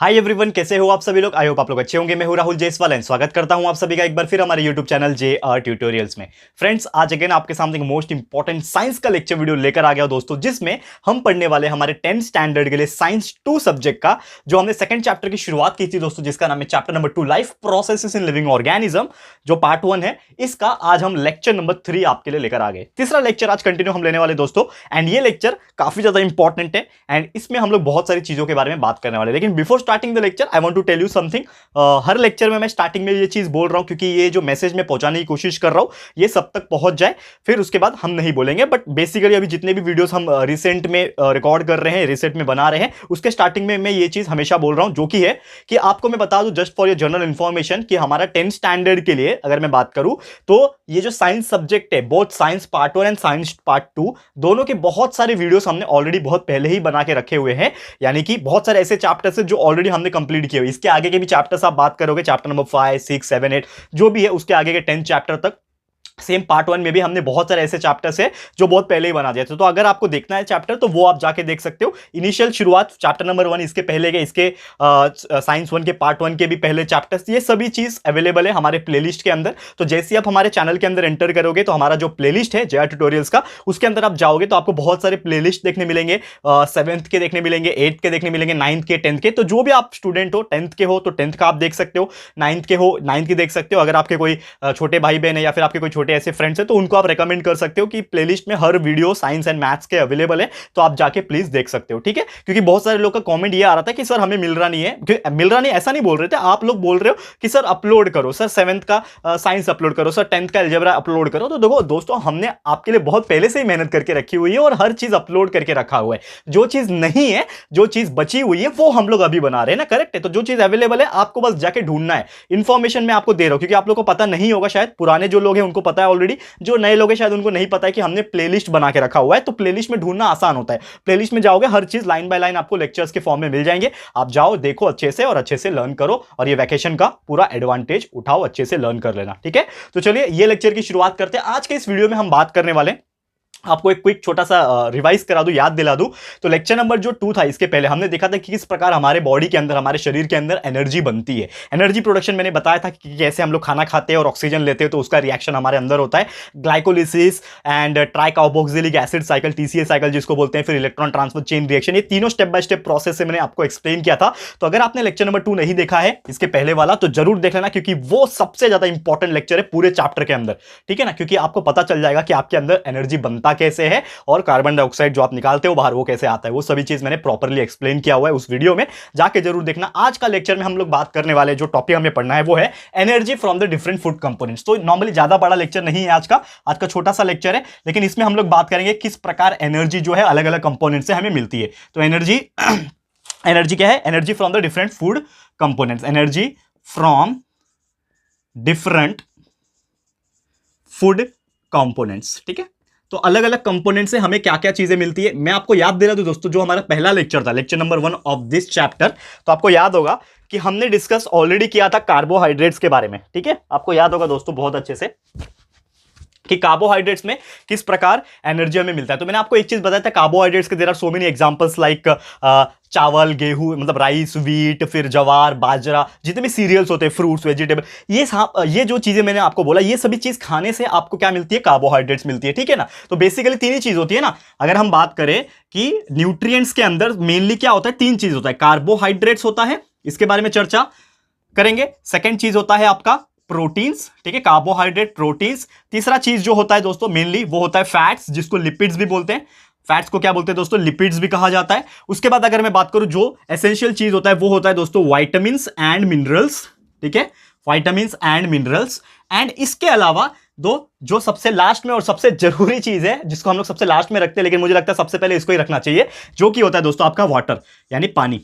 Hi everyone, कैसे हो आप सभी लोग। आई होप आप लोग अच्छे होंगे। मैं हूं राहुल जयसवाल एंड स्वागत करता हूं आप सभी का एक बार फिर हमारे यूट्यूब चैनल JR ट्यूटोरियल्स में। फ्रेंड्स, आज अगेन आपके सामने एक मोस्ट इंपॉर्टेंट साइंस का लेक्चर वीडियो लेकर आ गया दोस्तों, जिसमें हम पढ़ने वाले हमारे 10th स्टैंडर्ड के लिए साइंस 2 सब्जेक्ट का जो हमने सेकंड चैप्टर की शुरुआत की थी दोस्तों, जिसका नाम है chapter number 2 life processes in living organism, जो पार्ट 1 है। इसका आज हम लेक्चर नंबर 3 आपके लिए लेकर आ गए। तीसरा लेक्चर आज कंटिन्यू हम लेने वाले दोस्तों, एंड ये लेक्चर काफी ज्यादा इंपॉर्टेंट है एंड इसमें हम लोग बहुत सारी चीजों के बारे में बात करने वाले। लेकिन before starting the lecture I want to tell you something. हर लेक्चर में मैं स्टार्टिंग में ये चीज बोल रहा हूं क्योंकि ये जो मैसेज मैं पहुंचाने की कोशिश कर रहा हूं ये सब तक पहुंच जाए, फिर उसके बाद हम नहीं बोलेंगे। बट बेसिकली अभी जितने भी वीडियोस हम रिसेंट में रिकॉर्ड कर रहे हैं, रिसेंट में बना रहे हैं, उसके स्टार्टिंग में मैं ये चीज हमेशा बोल रहा हूं, जो कि है कि आपको मैं बता दूं just for your general information कि हमारा 10th स्टैंडर्ड के लिए अगर मैं बात करूं तो ये जो साइंस सब्जेक्ट है, both science part 1 and science part 2, दोनों के बहुत सारे वीडियोस हमने ऑलरेडी बहुत पहले ही बना के रखे हुए हैं। यानी कि बहुत सारे ऐसे चैप्टर्स हैं जो ऑलरेडी हमने कंप्लीट किए हुए। इसके आगे के भी चैप्टर्स आप बात करोगे, चैप्टर नंबर 5, 6, 7, 8 जो भी है, उसके आगे के 10 चैप्टर तक सेम पार्ट 1 में भी हमने बहुत सारे ऐसे चैप्टर्स है जो बहुत पहले ही बना दिए थे। तो अगर आपको देखना है चैप्टर तो वो आप जाके देख सकते हो। इनिशियल शुरुआत चैप्टर नंबर 1, इसके पहले के, इसके साइंस 1 के पार्ट 1 के भी पहले चैप्टर्स, ये सभी चीज अवेलेबल है हमारे प्लेलिस्ट के अंदर। तो जैसे आप हमारे चैनल के अंदर एंटर करोगे तो हमारा जो प्लेलिस्ट है JR ट्यूटोरियल्स का, उसके अंदर आप जाओगे तो आपको बहुत सारे प्लेलिस्ट देखने मिलेंगे। 7th के देखने मिलेंगे, 8th के देखने मिलेंगे, 9th के, 10th के। तो जो भी आप स्टूडेंट हो, 10th के हो तो 10th का आप देख सकते हो, 9th के हो 9th की देख सकते हो। अगर आपके कोई छोटे भाई बहन है या फिर आपके कोई छोटे ऐसे फ्रेंड्स है तो उनको आप रेकमेंड कर सकते हो कि प्लेलिस्ट में हर वीडियो साइंस एंड मैथ्स के अवेलेबल है, तो आप जाके प्लीज देख सकते हो, ठीक है। क्योंकि बहुत सारे लोग का कमेंट ये आ रहा था कि सर हमें मिल रहा नहीं है। मिल रहा नहीं ऐसा नहीं बोल रहे थे, आप लोग बोल रहे हो कि सर अपलोड करो, सर 7th का साइंस अपलोड करो, सर 10th का अलजेब्रा अपलोड करो। तो देखो दोस्तों, हमने आपके लिए बहुत पहले से ही मेहनत करके रखी हुई है और हर चीज अपलोड करके रखा हुआ है। जो चीज नहीं है, जो चीज बची हुई है, वो हम लोग अभी बना रहे हैं ना, करेक्ट है। तो जो चीज अवेलेबल है आपको बस जाके ढूंढना है। इंफॉर्मेशन मैं आपको दे रहा हूं क्योंकि आप लोग को पता नहीं होगा, शायद पुराने जो लोग हैं उनको पता है ऑलरेडी, जो नए लोग हैं शायद उनको नहीं पता है कि हमने प्लेलिस्ट बना के रखा हुआ है। तो प्लेलिस्ट में ढूंढना आसान होता है। प्लेलिस्ट में जाओगे, हर चीज लाइन बाय लाइन आपको लेक्चर्स के फॉर्म में मिल जाएंगे। आप जाओ, देखो अच्छे से और अच्छे से लर्न करो, और ये वैकेशन का पूरा एडवांटेज उठाओ, अच्छे से लर्न कर लेना, ठीक है। तो चलिए ये लेक्चर की शुरुआत करते हैं। आज के इस वीडियो में हम बात करने वाले हैं, आपको एक क्विक छोटा सा रिवाइज करा दूं, याद दिला दूं। तो लेक्चर नंबर जो 2 था, इसके पहले हमने देखा था कि किस प्रकार हमारे बॉडी के अंदर, हमारे शरीर के अंदर एनर्जी बनती है। एनर्जी प्रोडक्शन मैंने बताया था कि कैसे हम लोग खाना खाते हैं और ऑक्सीजन लेते हैं तो उसका रिएक्शन हमारे अंदर होता है, glycolysis and tricarboxylic acid cycle, TCA cycle जिसको बोलते हैं, फिर इलेक्ट्रॉन ट्रांसफर चेन रिएक्शन। ये तीनों स्टेप बाय स्टेप प्रोसेस से मैंने आपको एक्सप्लेन किया था। तो अगर आपने लेक्चर नंबर 2 नहीं देखा है, इसके पहले वाला, तो जरूर देख लेना क्योंकि वो सबसे ज्यादा इंपॉर्टेंट लेक्चर है पूरे चैप्टर के अंदर, ठीक है ना। क्योंकि आपको पता चल जाएगा कि आपके अंदर एनर्जी बनता कैसे है और कार्बन डाइऑक्साइड जो आप निकालते हो बाहर वो कैसे आता है। वो सभी चीज मैंने प्रॉपर्ली एक्सप्लेन किया हुआ है उस वीडियो में, जाके जरूर देखना। आज का लेक्चर में हम लोग बात करने वाले, जो टॉपिक हमें पढ़ना है वो है energy from the different food components. तो नॉर्मली ज्यादा बड़ा लेक्चर नहीं है आज का छोटा सा लेक्चर है, लेकिन इसमें हम लोग बात करेंगे किस प्रकार एनर्जी जो है अलग अलग कंपोनेंट से हमें मिलती है। तो एनर्जी एनर्जी क्या है? Energy from the different food components, energy from different food components, ठीक है। तो अलग अलग कंपोनेंट से हमें क्या क्या चीजें मिलती है, मैं आपको याद दे रहा हूं दोस्तों। जो हमारा पहला लेक्चर था, lecture number 1 of this chapter, तो आपको याद होगा कि हमने डिस्कस ऑलरेडी किया था कार्बोहाइड्रेट्स के बारे में, ठीक है। आपको याद होगा दोस्तों बहुत अच्छे से कि कार्बोहाइड्रेट्स में किस प्रकार एनर्जी हमें मिलता है। तो मैंने आपको एक चीज बताया था, कार्बोहाइड्रेट्स के there are so many examples like चावल, गेहूं मतलब राइस, वीट, फिर जवार, बाजरा, जितने भी सीरियल्स होते हैं, फ्रूट्स, वेजिटेबल, ये जो चीजें मैंने आपको बोला, ये सभी चीज खाने से आपको क्या मिलती है? कार्बोहाइड्रेट्स मिलती है, ठीक है ना। तो बेसिकली 3 ही चीज होती है ना। अगर हम बात करें कि न्यूट्रिएंट्स के अंदर मेनली क्या होता है, 3 चीज होता है। कार्बोहाइड्रेट्स होता है, इसके बारे में चर्चा करेंगे। सेकेंड चीज होता है आपका प्रोटीन्स, ठीक है, कार्बोहाइड्रेट, प्रोटीन्स। तीसरा चीज जो होता है दोस्तों मेनली वो होता है फैट्स, जिसको लिपिड्स भी बोलते हैं। फैट्स को क्या बोलते हैं दोस्तों? लिपिड्स भी कहा जाता है। उसके बाद अगर मैं बात करूं जो एसेंशियल चीज होता है वो होता है दोस्तों विटामिन्स एंड मिनरल्स, ठीक है, विटामिन्स एंड मिनरल्स। एंड इसके अलावा जो सबसे लास्ट में और सबसे जरूरी चीज है, जिसको हम लोग सबसे लास्ट में रखते हैं, लेकिन मुझे लगता है सबसे पहले इसको ही रखना चाहिए, जो कि होता है दोस्तों आपका वाटर, यानी पानी।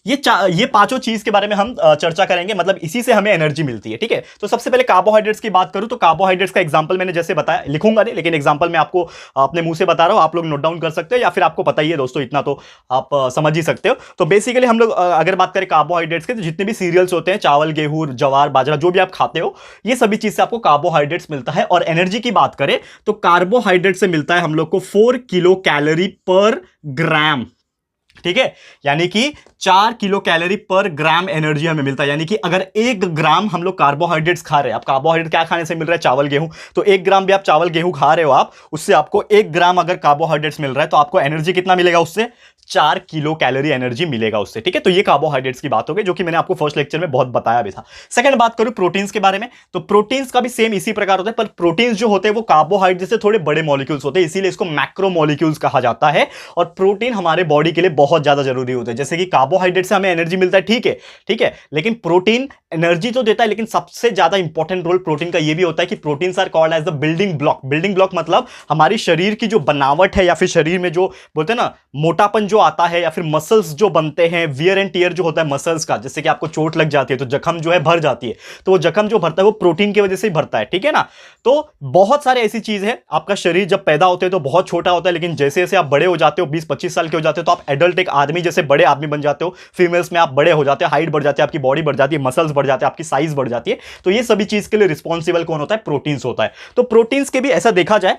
ये पांचों चीज के बारे में हम चर्चा करेंगे, मतलब इसी से हमें एनर्जी मिलती है, ठीक है। तो सबसे पहले कार्बोहाइड्रेट्स की बात करूं तो कार्बोहाइड्रेट्स का एग्जांपल मैंने जैसे बताया, लिखूंगा नहीं लेकिन एग्जांपल मैं आपको अपने मुंह से बता रहा हूं, आप लोग नोट डाउन कर सकते हो या फिर आपको पता ही है दोस्तों, इतना तो आप समझ ही सकते हो। तो बेसिकली हम लोग अगर बात करें कार्बोहाइड्रेट्स के, तो जितने भी सीरियल्स होते हैं, चावल, गेहूं, जवार, बाजरा, जो भी आप खाते हो, ये सभी चीज से आपको कार्बोहाइड्रेट्स मिलता है। और एनर्जी की बात करें तो कार्बोहाइड्रेट से मिलता है हम लोग को 4 किलो कैलोरी पर ग्राम, ठीक है, यानी कि 4 किलो कैलोरी पर ग्राम एनर्जी हमें मिलता है। यानी कि अगर 1 ग्राम हम लोग कार्बोहाइड्रेट्स खा रहे हैं, आप कार्बोहाइड्रेट क्या खाने से मिल रहा है, चावल गेहूं, तो 1 ग्राम भी आप चावल गेहूं खा रहे हो आप, उससे आपको 1 ग्राम अगर कार्बोहाइड्रेट्स मिल रहा है तो आपको एनर्जी कितना मिलेगा उससे, 4 किलो कैलोरी एनर्जी मिलेगा उससे। ठीक है, तो ये कार्बोहाइड्रेट्स की बात हो गई, जो कि मैंने आपको फर्स्ट लेक्चर में बहुत बताया भी था। सेकंड बात करूं प्रोटीन्स के बारे में, तो प्रोटीन्स का भी सेम इसी प्रकार होता है, पर प्रोटीन्स जो होते हैं वो कार्बोहाइड्रेट से थोड़े बड़े मॉलिक्यूल्स होते हैं, इसीलिए इसको मैक्रो मॉलिक्यूल्स कहा जाता है। और प्रोटीन हमारे बॉडी के लिए बहुत ज्यादा जरूरी होते हैं। जैसे कि कार्बोहाइड्रेट से हमें एनर्जी मिलता है, ठीक है, ठीक है, लेकिन प्रोटीन एनर्जी तो देता है, लेकिन सबसे ज्यादा इंपॉर्टेंट रोल प्रोटीन का यह भी होता है कि proteins are called as the building block. Building block मतलब हमारी शरीर की जो बनावट है, या फिर शरीर में जो बोलते हैं ना मोटापन जो आता है, या फिर मसल्स जो बनते हैं, वियर एंड टियर जो होता है मसल्स का, जैसे कि आपको चोट लग जाती है तो जख्म जो है भर जाती है, तो वो जख्म जो भरता है वो प्रोटीन की वजह से ही भरता है। ठीक है ना, तो बहुत सारे ऐसी चीज है, आपका शरीर जब पैदा होते हैं तो बहुत छोटा होता है, लेकिन जैसे जैसे आप बड़े हो जाते हो, 20-25 साल के हो जाते हो, तो आप एडल्ट एक आदमी जैसे बड़े आदमी बन जाते हो। फीमेल्स में आप बड़े हो जाते हो, हाइट बढ़ जाती है, आपकी बॉडी बढ़ जाती है, मसल्स बढ़ जाते हैं, आपकी साइज बढ़ जाती है। तो ये सभी चीज के लिए रिस्पॉन्सिबल कौन होता है, प्रोटीन्स होता है। तो प्रोटीन्स के भी ऐसा देखा जाए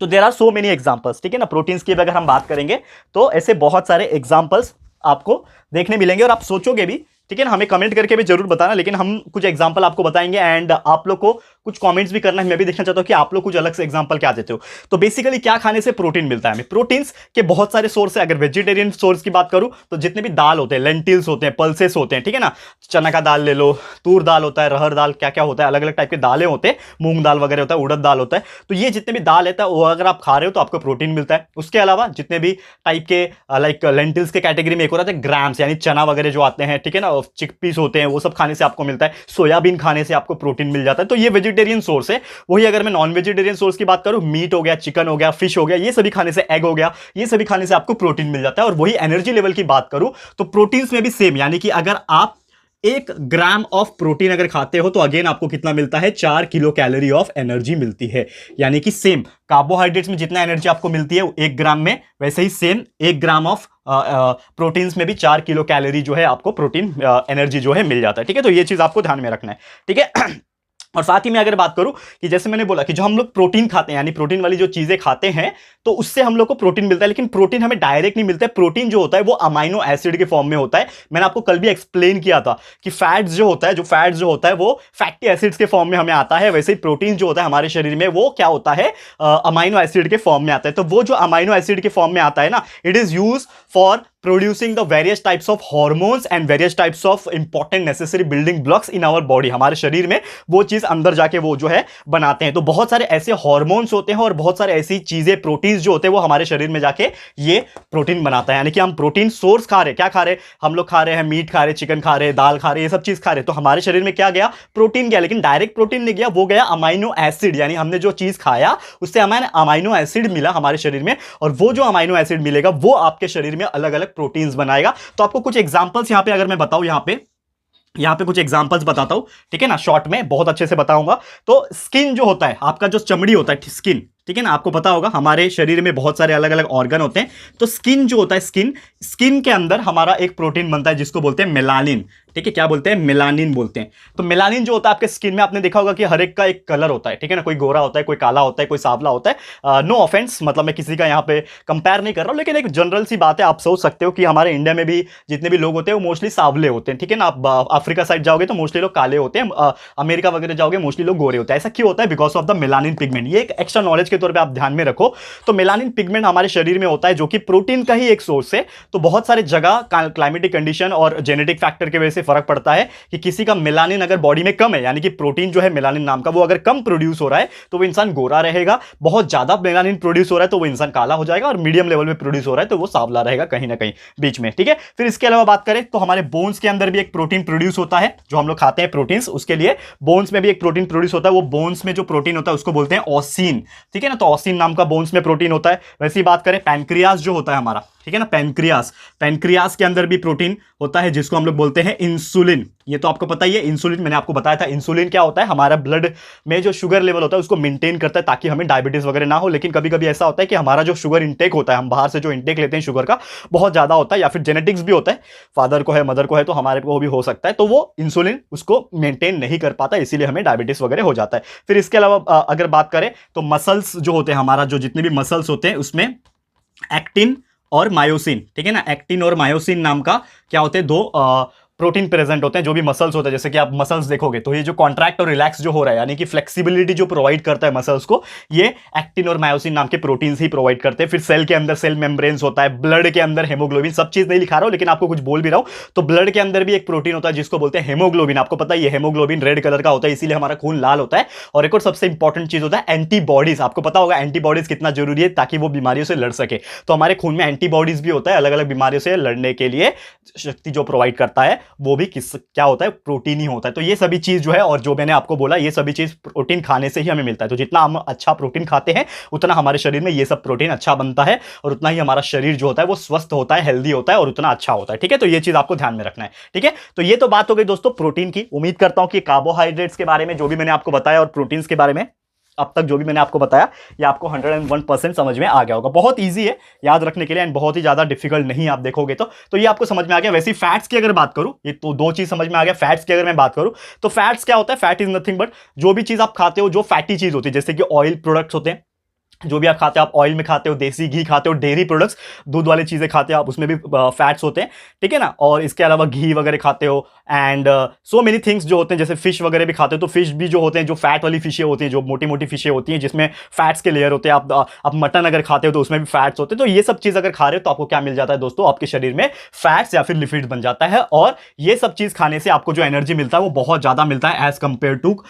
तो there are so many examples. ठीक है ना, प्रोटीन्स की अगर हम बात करेंगे तो ऐसे बहुत सारे एग्जांपल्स आपको देखने मिलेंगे, और आप सोचोगे भी, ठीक है ना, हमें कमेंट करके भी जरूर बताना, लेकिन हम कुछ एग्जांपल आपको बताएंगे, एंड आप लोग को कुछ कमेंट्स भी करना है। मैं भी देखना चाहता हूं कि आप लोग कुछ अलग से एग्जांपल क्या देते हो। तो बेसिकली क्या खाने से प्रोटीन मिलता है हमें, प्रोटीन्स के बहुत सारे सोर्स है। अगर वेजिटेरियन सोर्स की बात करूं तो जितने भी दाल होते हैं, लेंटिल्स होते हैं, पल्सेस होते हैं, ठीक है ना, चना का दाल ले लो, तूर दाल होता है, रहर दाल, क्या क्या होता है, अलग अलग टाइप के दालें होते हैं, मूंग दाल वगैरह होता है, उड़द दाल होता है। तो ये जितने भी दाल होता है वो अगर आप खा रहे हो तो आपको प्रोटीन मिलता है। उसके अलावा जितने भी टाइप के लाइक लेंटिल्स के कैटेगरी में एक और आता है ग्राम्स, यानी चना वगैरह जो आते हैं, ठीक है ना, चिकपीस होते हैं, वो सब खाने से आपको मिलता है। सोयाबीन खाने से आपको प्रोटीन मिल जाता है। तो ये वेजिटेरियन सोर्स है। वही अगर मैं नॉन वेजिटेरियन सोर्स की बात करूं, मीट हो गया, चिकन हो गया, फिश हो गया, ये सभी खाने से, एग हो गया, ये सभी खाने से आपको प्रोटीन मिल जाता है। और वही एनर्जी लेवल की बात करूं तो प्रोटीन्स में भी सेम, यानी कि अगर आप 1 ग्राम ऑफ प्रोटीन अगर खाते हो तो अगेन आपको कितना मिलता है, 4 किलो कैलोरी ऑफ एनर्जी मिलती है। यानी कि सेम कार्बोहाइड्रेट्स में जितना एनर्जी आपको मिलती है 1 ग्राम में, वैसे ही सेम 1 ग्राम ऑफ प्रोटीन्स में भी 4 किलो कैलोरी जो है आपको प्रोटीन एनर्जी जो है मिल जाता है। ठीक है, तो ये चीज आपको ध्यान में रखना है। ठीक है, और साथ ही मैं अगर बात करूं कि जैसे मैंने बोला कि जो हम लोग प्रोटीन खाते हैं, यानी प्रोटीन वाली जो चीजें खाते हैं, तो उससे हम लोग को प्रोटीन मिलता है, लेकिन प्रोटीन हमें डायरेक्ट नहीं मिलता है। प्रोटीन जो होता है वो अमाइनो एसिड के फॉर्म में होता है। मैंने आपको कल भी एक्सप्लेन किया था कि फैट्स जो होता है वो फैटी एसिड्स के फॉर्म में हमें आता है। वैसे ही प्रोटीन जो होता है हमारे शरीर में वो क्या होता है, अमाइनो एसिड के फॉर्म में आता है। तो वो जो अमाइनो एसिड के फॉर्म में आता है ना, it is use for producing the various types of hormones and various types of important necessary building blocks in our body। हमारे शरीर में वो चीज अंदर जाके वो जो है बनाते हैं। तो बहुत सारे ऐसे हार्मोन्स होते हैं और बहुत सारे ऐसी चीजें, प्रोटीन्स जो होते हैं वो हमारे शरीर में जाके ये प्रोटीन बनाता है। यानी कि हम प्रोटीन सोर्स खा रहे हैं, क्या खा रहे हैं हम लोग, खा रहे हैं मीट खा रहे हैं, चिकन खा रहे हैं, दाल खा रहे हैं, ये सब चीज खा रहे हैं। तो हमारे शरीर में क्या गया, प्रोटीन गया, लेकिन डायरेक्ट प्रोटीन नहीं गया, वो गया अमाइनो एसिड। यानी हमने जो चीज खाया उससे हमें अमाइनो एसिड मिला हमारे शरीर में, और वो जो अमाइनो एसिड मिलेगा वो आपके शरीर में अलग अलग प्रोटीन्स बनाएगा। तो आपको कुछ एग्जांपल्स यहां पे अगर मैं बताऊं, यहां पे कुछ एग्जांपल्स बताता हूं, ठीक है ना, शॉर्ट में बहुत अच्छे से बताऊंगा। तो स्किन जो होता है, आपका जो चमड़ी होता है, स्किन, ठीक है ना, आपको पता होगा हमारे शरीर में बहुत सारे अलग अलग ऑर्गन होते हैं। तो स्किन जो होता है, स्किन के अंदर हमारा एक प्रोटीन बनता है जिसको बोलते हैं मेलानिन। ठीक है, क्या बोलते हैं, मेलानिन बोलते हैं। तो मेलानिन जो होता है आपके स्किन में, आपने देखा होगा कि हर एक का एक कलर होता है, ठीक है ना, कोई गोरा होता है, कोई काला होता है, कोई सांवला होता है। नो ऑफेंस, मतलब मैं किसी का यहाँ पे कंपेयर नहीं कर रहा हूँ, लेकिन एक जनरल सी बात है, आप सोच सकते हो कि हमारे इंडिया में भी जितने भी लोग होते हैं वो मोस्टली सांवले होते हैं। ठीक है ना, आप अफ्रीका साइड जाओगे तो मोस्टली लोग काले होते हैं, अमेरिका वगैरह जाओगे मोस्टली लोग गोरे होते हैं। ऐसा क्यों होता है, because of the melanin pigment. ये एक एक्स्ट्रा नॉलेज के तौर पर आप ध्यान में रखो। तो मेलानिन पिगमेंट हमारे शरीर में होता है जो कि प्रोटीन का ही एक सोर्स है। तो बहुत सारे जगह क्लाइमेटिक कंडीशन और जेनेटिक फैक्टर की वजह से फर्क पड़ता है कि किसी का मेलानिन अगर बॉडी में कम है, यानी कि प्रोटीन जो है मेलानिन नाम का वो अगर कम प्रोड्यूस हो रहा है तो वो इंसान गोरा रहेगा, बहुत ज्यादा मेलानिन प्रोड्यूस हो रहा है तो वो इंसान काला हो जाएगा, और मीडियम लेवल में प्रोड्यूस हो रहा है तो वो सांवला रहेगा कहीं ना कहीं बीच में। ठीक है, फिर इसके अलावा बात करें तो हमारे बोन्स के अंदर भी एक प्रोटीन प्रोड्यूस होता है, जो हम लोग खाते हैं प्रोटीन्स, उसके लिए बोन्स में भी एक प्रोटीन प्रोड्यूस होता है। वो बोन्स में जो प्रोटीन होता है उसको बोलते हैं ऑसिन। ठीक है ना, तो ऑसिन नाम का बोन्स में प्रोटीन होता है। वैसे ही बात करें पैनक्रियास जो होता है हमारा, ठीक है ना, पैनक्रियास के अंदर भी प्रोटीन होता है जिसको हम लोग बोलते हैं इंसुलिन। ये तो आपको पता ही है, इंसुलिन मैंने आपको बताया था। इंसुलिन क्या होता है, हमारा ब्लड में जो शुगर लेवल होता है उसको मेंटेन करता है ताकि हमें डायबिटीज वगैरह ना हो। लेकिन कभी कभी ऐसा होता है कि हमारा जो शुगर इंटेक होता है, हम बाहर से जो इंटेक लेते हैं शुगर का, बहुत ज्यादा होता है, या फिर जेनेटिक्स भी होता है, फादर को है मदर को है तो हमारे को भी हो सकता है, तो वो इंसुलिन उसको मेंटेन नहीं कर पाता, इसीलिए हमें डायबिटीज वगैरह हो जाता है। फिर इसके अलावा अगर बात करें तो मसल्स जो होते हैं, हमारा जो जितने भी मसल्स होते हैं उसमें एक्टिन और मायोसिन, ठीक है ना, एक्टिन और मायोसिन नाम का क्या होते हैं, दो प्रोटीन प्रेजेंट होते हैं जो भी मसल्स होते हैं। जैसे कि आप मसल्स देखोगे तो ये जो कॉन्ट्रैक्ट और रिलैक्स जो हो रहा है, यानी कि फ्लेक्सिबिलिटी जो प्रोवाइड करता है मसल्स को, ये एक्टिन और मायोसिन नाम के प्रोटीन्स ही प्रोवाइड करते हैं। फिर सेल के अंदर सेल मेम्ब्रेन्स होता है, ब्लड के अंदर हेमोग्लोबिन, सब चीज नहीं लिखा रहा हूं लेकिन आपको कुछ बोल भी रहा हूं, तो ब्लड के अंदर भी एक प्रोटीन होता है जिसको बोलते हैं हेमोग्लोबिन। आपको पता है ये हेमोग्लोबिन रेड कलर का होता है, इसीलिए हमारा खून लाल होता है। और एक और सबसे इंपॉर्टेंट चीज होता है एंटीबॉडीज। आपको पता होगा एंटीबॉडीज कितना जरूरी है ताकि वो बीमारियों से लड़ सके। तो हमारे खून में एंटीबॉडीज भी होता है अलग अलग बीमारियों से लड़ने के लिए, शक्ति जो प्रोवाइड करता है वो भी क्या होता है, प्रोटीन ही होता है। तो ये सभी चीज जो है, और जो मैंने आपको बोला, ये सभी चीज प्रोटीन खाने से ही हमें मिलता है। तो जितना हम अच्छा प्रोटीन खाते हैं उतना हमारे शरीर में ये सब प्रोटीन अच्छा बनता है, और उतना ही हमारा शरीर जो होता है वो स्वस्थ होता है, हेल्दी होता है, और उतना अच्छा होता है। ठीक है, तो ये चीज आपको ध्यान में रखना है। ठीक है, तो ये तो बात हो गई दोस्तों प्रोटीन की। उम्मीद करता हूं कि कार्बोहाइड्रेट्स के बारे में जो भी मैंने आपको बताया और प्रोटीन्स के बारे में अब तक जो भी मैंने आपको बताया, ये आपको 101% समझ में आ गया होगा। बहुत इजी है याद रखने के लिए एंड बहुत ही ज्यादा डिफिकल्ट नहीं, आप देखोगे तो ये आपको समझ में आ गया। वैसे फैट्स की अगर बात करूं, ये तो दो चीज समझ में आ गया। फैट्स की अगर मैं बात करूं तो फैट्स क्या होता है, फैट इज नथिंग बट जो भी चीज आप खाते हो जो फैटी चीज होती है, जैसे कि ऑयल प्रोडक्ट्स होते हैं, जो भी आप खाते हो, आप ऑयल में खाते हो, देसी घी खाते हो, डेयरी प्रोडक्ट्स, दूध वाली चीजें खाते हो आप, उसमें भी फैट्स होते हैं। ठीक है ना, और इसके अलावा घी वगैरह खाते हो एंड सो मेनी थिंग्स जो होते हैं, जैसे फिश वगैरह भी खाते हो, तो फिश भी जो होते हैं जो फैट वाली फिशें होती हैं, जो मोटी मोटी फिशें होती हैं जिसमें फैट्स के लेयर होते हैं। आप मटन अगर खाते हो तो उसमें भी फैट्स होते हैं। तो ये सब चीज अगर खा रहे हो तो आपको क्या मिल जाता है दोस्तों, आपके शरीर में फैट्स या फिर लिपिड्स बन जाता है, और ये सब चीज खाने से आपको जो एनर्जी मिलता है वो बहुत ज्यादा मिलता है एज कंपेयर टू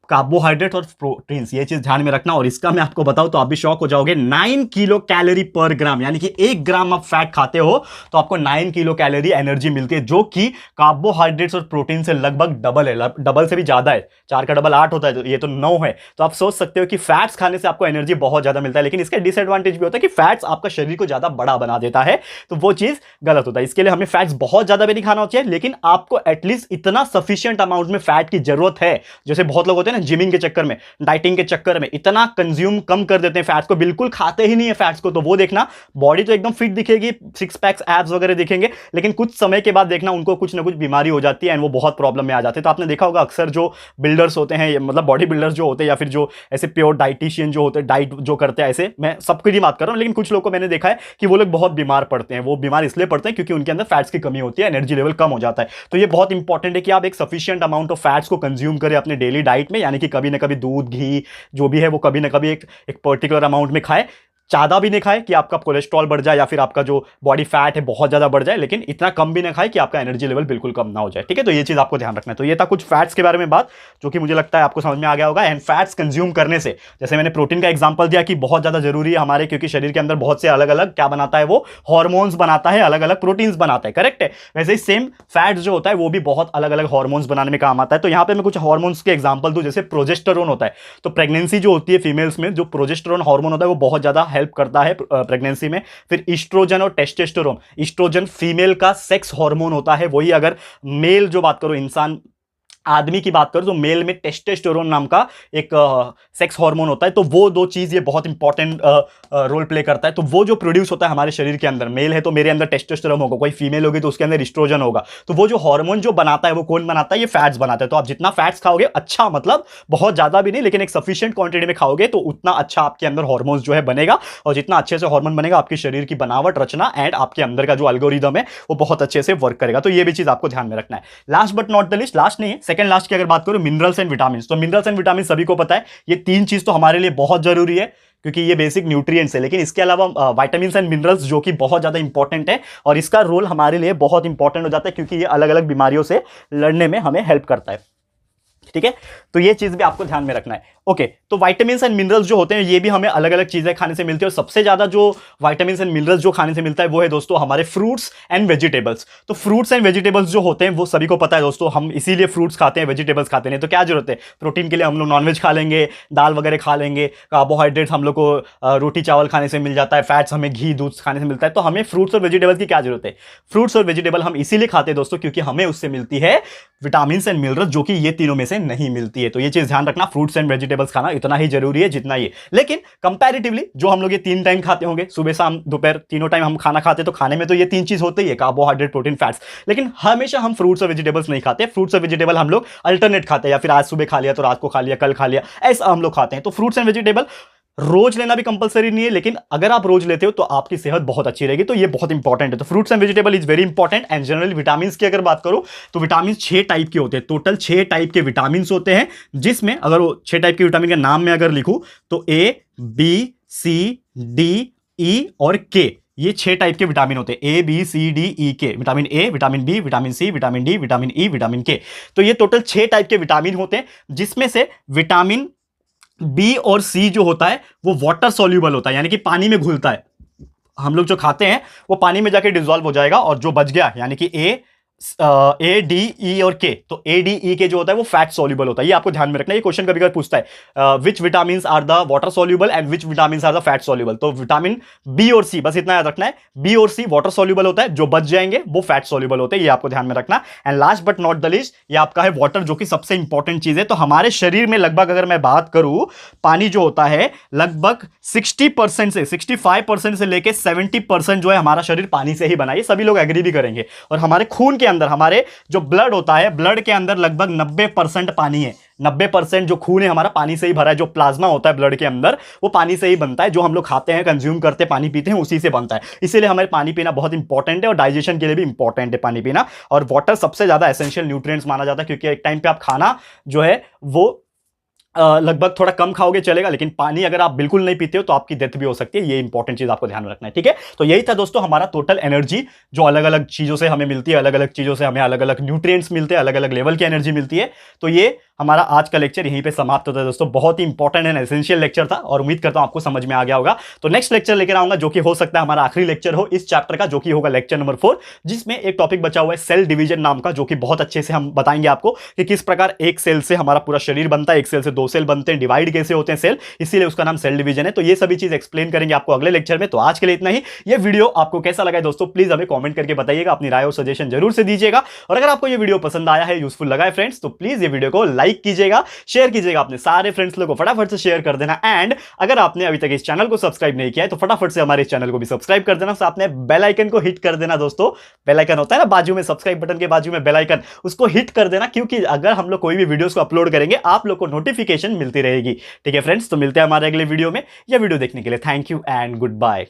कार्बोहाइड्रेट और प्रोटीन्स। ये चीज ध्यान में रखना। और इसका मैं आपको बताऊं तो आप भी शॉक हो जाओगे, 9 किलो कैलोरी पर ग्राम, यानी कि 1 ग्राम आप फैट खाते हो तो आपको 9 किलो कैलोरी एनर्जी मिलती है, जो कि कार्बोहाइड्रेट्स और प्रोटीन से लगभग डबल है, डबल से भी ज्यादा है। 4 का डबल 8 होता है, तो ये तो 9 है। तो आप सोच सकते हो कि फैट्स खाने से आपको एनर्जी बहुत ज्यादा मिलता है, लेकिन इसका डिसएडवांटेज भी होता है कि फैट्स आपका शरीर को ज्यादा बड़ा बना देता है, तो वो चीज गलत होता है। इसके लिए हमें फैट्स बहुत ज्यादा भी नहीं खाना चाहिए, लेकिन आपको एटलीस्ट इतना सफिशियंट अमाउंट में फैट की जरूरत है। जैसे बहुत लोग होते हैं ना जिमिंग के चक्कर में, डाइटिंग के चक्कर में इतना कंज्यूम कम कर देते हैं फैट्स को, बिल्कुल खाते ही नहीं है फैट्स को, तो वो देखना बॉडी तो एकदम फिट दिखेगी, सिक्स पैक्स एब्स वगैरह दिखेंगे, लेकिन कुछ समय के बाद देखना उनको कुछ ना कुछ बीमारी हो जाती है एंड वो बहुत प्रॉब्लम में आ जाते हैं। तो आपने देखा होगा अक्सर जो बिल्डर्स होते हैं, मतलब बॉडी बिल्डर्स जो होते हैं या फिर जो ऐसे प्योर डाइटिशियन जो होते हैं, डाइट जो करते हैं, ऐसे मैं सबकी नहीं बात कर रहा हूं, लेकिन कुछ लोग को मैंने देखा है कि वो लोग बहुत बीमार पड़ते हैं। वो बीमार इसलिए पड़ते हैं क्योंकि उनके अंदर फैट्स की कमी होती है, एनर्जी लेवल कम हो जाता है। तो ये बहुत इंपॉर्टेंट है कि आप एक सफिशिएंट अमाउंट ऑफ फैट्स को कंज्यूम करें अपने डेली डाइट में, यानी कि कभी ना कभी दूध घी जो भी है वो कभी ना कभी एक पर्टिकुलर अमाउंट में खाए। ज्यादा भी नहीं खाए कि आपका कोलेस्ट्रॉल बढ़ जाए या फिर आपका जो बॉडी फैट है बहुत ज्यादा बढ़ जाए, लेकिन इतना कम भी ना खाए कि आपका एनर्जी लेवल बिल्कुल कम ना हो जाए। ठीक है, तो ये चीज आपको ध्यान रखना है। तो ये था कुछ फैट्स के बारे में बात, जो कि मुझे लगता है आपको समझ में आ गया होगा। एंड फैट्स कंज्यूम करने से, जैसे मैंने प्रोटीन का एग्जांपल दिया कि बहुत ज्यादा जरूरी है हमारे, क्योंकि शरीर के अंदर बहुत से अलग अलग क्या बनाता है, वो हार्मोन्स बनाता है, अलग अलग प्रोटीन्स बनाता है, करेक्ट है। वैसे ही सेम फैट्स जो होता है वो भी बहुत अलग अलग हार्मोन्स बनाने में काम आता है। तो यहां पे मैं कुछ हार्मोन्स के एग्जांपल दूं, जैसे प्रोजेस्टेरोन होता है। तो प्रेगनेंसी जो होती है फीमेल्स में, जो प्रोजेस्टेरोन हार्मोन होता है वो बहुत ज्यादा हेल्प करता है प्रेगनेंसी में। फिर ईस्ट्रोजन और टेस्टोस्टेरोन, ईस्ट्रोजन फीमेल का सेक्स हार्मोन होता है, वही अगर मेल जो बात करो, इंसान आदमी की बात करो तो मेल में टेस्टोस्टेरोन नाम का एक सेक्स हार्मोन होता है। तो वो दो चीज ये बहुत इंपॉर्टेंट रोल प्ले करता है। तो वो जो प्रोड्यूस होता है हमारे शरीर के अंदर, मेल है तो मेरे अंदर टेस्टोस्टेरोन होगा, कोई फीमेल होगी तो उसके अंदर एस्ट्रोजन होगा। तो वो जो हार्मोन जो बनाता है वो कौन बनाता है, ये फैट्स बनाता है। तो आप जितना फैट्स खाओगे, अच्छा मतलब बहुत ज्यादा भी नहीं लेकिन एक सफिशिएंट क्वांटिटी में खाओगे, तो उतना अच्छा आपके अंदर हार्मोन्स जो है बनेगा, और जितना अच्छे से हार्मोन बनेगा आपके शरीर की बनावट रचना एंड आपके अंदर का जो एल्गोरिदम है वो बहुत अच्छे से वर्क करेगा। तो ये भी चीज आपको ध्यान में रखना है। Last but not the list, last नहीं है, सेकंड लास्ट की अगर बात करूं, मिनरल्स एंड विटामिन। तो मिनरल्स एंड विटामिन सभी को पता है, ये तीन चीज तो हमारे लिए बहुत जरूरी है क्योंकि ये बेसिक न्यूट्रिएंट्स है। लेकिन इसके अलावा विटामिन्स एंड मिनरल्स जो कि बहुत ज्यादा इंपॉर्टेंट है, और इसका रोल हमारे लिए बहुत इंपॉर्टेंट हो जाता है क्योंकि ये अलग अलग बीमारियों से लड़ने में हमें हेल्प करता है। ठीक है, तो ये चीज भी आपको ध्यान में रखना है। ओके, तो विटामिन्स एंड मिनरल्स जो होते हैं ये भी हमें अलग अलग चीजें खाने से मिलती है, और सबसे ज्यादा जो विटामिन्स एंड मिनरल्स जो खाने से मिलता है वो है दोस्तों हमारे फ्रूट्स एंड वेजिटेबल्स। तो फ्रूट्स एंड वेजिटेबल्स जो होते हैं वो सभी को पता है दोस्तों, हम इसीलिए फ्रूट्स खाते हैं, वेजिटेबल्स खाते हैं। तो क्या जरूरत है प्रोटीन के लिए, हम लोग नॉनवेज खा लेंगे, दाल वगैरह खा लेंगे, कार्बोहाइड्रेट्स हम लोग को रोटी चावल खाने से मिल जाता है, फैट्स हमें घी दूध खाने से मिलता है। तो हमें फ्रूट्स और वेजिटेबल्स की क्या जरूरत है? फ्रूट्स और वेजिटेबल हम इसीलिए खाते हैं दोस्तों क्योंकि हमें उससे मिलती है विटामिन एंड मिनरल्स, जो कि ये तीनों में से नहीं मिलती है। तो ये चीज ध्यान रखना, फ्रूट्स एंड वेजिटेबल्स खाना इतना ही जरूरी है जितना ये। लेकिन कंपैरेटिवली जो हम लोग ये 3 टाइम खाते होंगे, सुबह शाम दोपहर तीनों टाइम हम खाना खाते हैं, तो खाने में तो ये 3 चीज होती ही है, कार्बोहाइड्रेट प्रोटीन फैट्स। लेकिन हमेशा हम फ्रूट्स और वेजिटेबल्स नहीं खाते। फ्रूट्स और वेजिटेबल हम लोग अल्टरनेट खाते हैं, या फिर आज सुबह खा लिया तो रात को खा लिया, कल खा लिया, ऐसा हम लोग खाते हैं। तो फ्रूट्स एंड वेजिटेबल रोज लेना भी कंपलसरी नहीं है, लेकिन अगर आप रोज लेते हो तो आपकी सेहत बहुत अच्छी रहेगी, तो ये बहुत इंपॉर्टेंट है। तो fruits and vegetable is very important. And generally vitamin की अगर बात करूं तो विटामिन 6 टाइप के होते हैं, टोटल 6 टाइप के विटामिन होते हैं, जिसमें अगर वो 6 टाइप के विटामिन का नाम में अगर लिखूं तो ए बी सी डी ई और के, ये 6 टाइप के विटामिन होते हैं, A B C D E K. Vitamin A, vitamin B, vitamin C, vitamin D, vitamin E, vitamin K. तो ये टोटल 6 टाइप के विटामिन होते हैं, जिसमें से विटामिन बी और सी जो होता है वो वाटर सॉल्यूबल होता है, यानी कि पानी में घुलता है। हम लोग जो खाते हैं वो पानी में जाके डिसॉल्व हो जाएगा, और जो बच गया यानी कि ए डी ई और के, तो ए डी ई के जो होता है वो फैट सॉल्यूबल होता है। ये आपको ध्यान में रखना है, ये क्वेश्चन कभी कभी पूछता है which vitamin are the water soluble and which vitamin are the fat soluble. तो विटामिन बी और सी, बस इतना याद रखना है, बी और सी वाटर सॉल्यूबल होता है, जो बच जाएंगे वो फैट सॉल्यूबल होते हैं, ये आपको ध्यान में रखना। And last but not the least, ये आपका है वाटर, जो कि सबसे इंपॉर्टेंट चीज है। तो हमारे शरीर में लगभग अगर मैं बात करूं, पानी जो होता है लगभग 60% से 65% से लेके 70% जो है हमारा शरीर पानी से ही बना है, ये सभी लोग एग्री भी करेंगे। और हमारे खून के अंदर, हमारे जो ब्लड होता है, ब्लड के अंदर लगभग 90% पानी है। 90% जो खून है हमारा पानी से ही भरा है। जो प्लाज्मा होता है ब्लड के अंदर वो पानी से ही बनता है, जो हम लोग खाते हैं, कंज्यूम करते हैं, पानी पीते हैं, उसी से बनता है। इसीलिए हमें पानी पीना बहुत इंपॉर्टेंट है, और डाइजेशन के लिए भी इंपॉर्टेंट है पानी पीना। और वाटर सबसे ज्यादा एसेंशियल न्यूट्रिएंट्स माना जाता है, क्योंकि एक टाइम पे आप खाना जो है वो लगभग थोड़ा कम खाओगे चलेगा, लेकिन पानी अगर आप बिल्कुल नहीं पीते हो तो आपकी डेथ भी हो सकती है। ये इंपॉर्टेंट चीज आपको ध्यान में रखना है, ठीक है। तो यही था दोस्तों हमारा टोटल एनर्जी, जो अलग अलग चीजों से हमें मिलती है, अलग अलग चीजों से हमें अलग अलग न्यूट्रिएंट्स मिलते हैं, अलग अलग लेवल की एनर्जी मिलती है। तो ये हमारा आज का लेक्चर यहीं पे समाप्त होता है दोस्तों। बहुत ही इंपॉर्टेंट एंड एसेंशियल लेक्चर था, और उम्मीद करता हूं आपको समझ में आ गया होगा। तो नेक्स्ट लेक्चर लेकर आऊंगा, जो कि हो सकता है हमारा आखिरी लेक्चर हो इस चैप्टर का, जो कि होगा लेक्चर नंबर 4, जिसमें एक टॉपिक बचा हुआ है सेल डिवीजन नाम का, जो कि बहुत अच्छे से हम बताएंगे आपको कि किस प्रकार एक सेल से हमारा पूरा शरीर बनता है, एक सेल से 2 सेल बनते हैं, डिवाइड कैसे होते हैं सेल, इसीलिए उसका नाम सेल डिवीजन है। तो ये सभी चीज एक्सप्लेन करेंगे आपको अगले लेक्चर में। तो आज के लिए इतना ही। ये वीडियो आपको कैसा लगा है दोस्तों, प्लीज हमें कमेंट करके बताइएगा, अपनी राय और सजेशन जरूर से दीजिएगा। और अगर आपको ये वीडियो पसंद आया है, यूजफुल लगा है फ्रेंड्स, तो प्लीज ये वीडियो को लाइक कीजिएगा, शेयर कीजिएगा अपने सारे फ्रेंड्स लोगों को, फटाफट से शेयर कर देना। एंड अगर आपने अभी तक इस चैनल को सब्सक्राइब नहीं किया है तो फटाफट से हमारे इस चैनल को भी सब्सक्राइब कर देना, साथ में बेल आइकन को हिट कर देना दोस्तों। बेल आइकन होता है ना बाजू में, सब्सक्राइब बटन के बाजू में बेल आइकन, उसको हिट कर देना, क्योंकि अगर हम लोग कोई भी वीडियोस को अपलोड करेंगे आप लोग को नोटिफिकेशन मिलती रहेगी, ठीक है फ्रेंड्स। तो मिलते हैं हमारे अगले वीडियो में। यह वीडियो देखने के लिए thank you and good bye.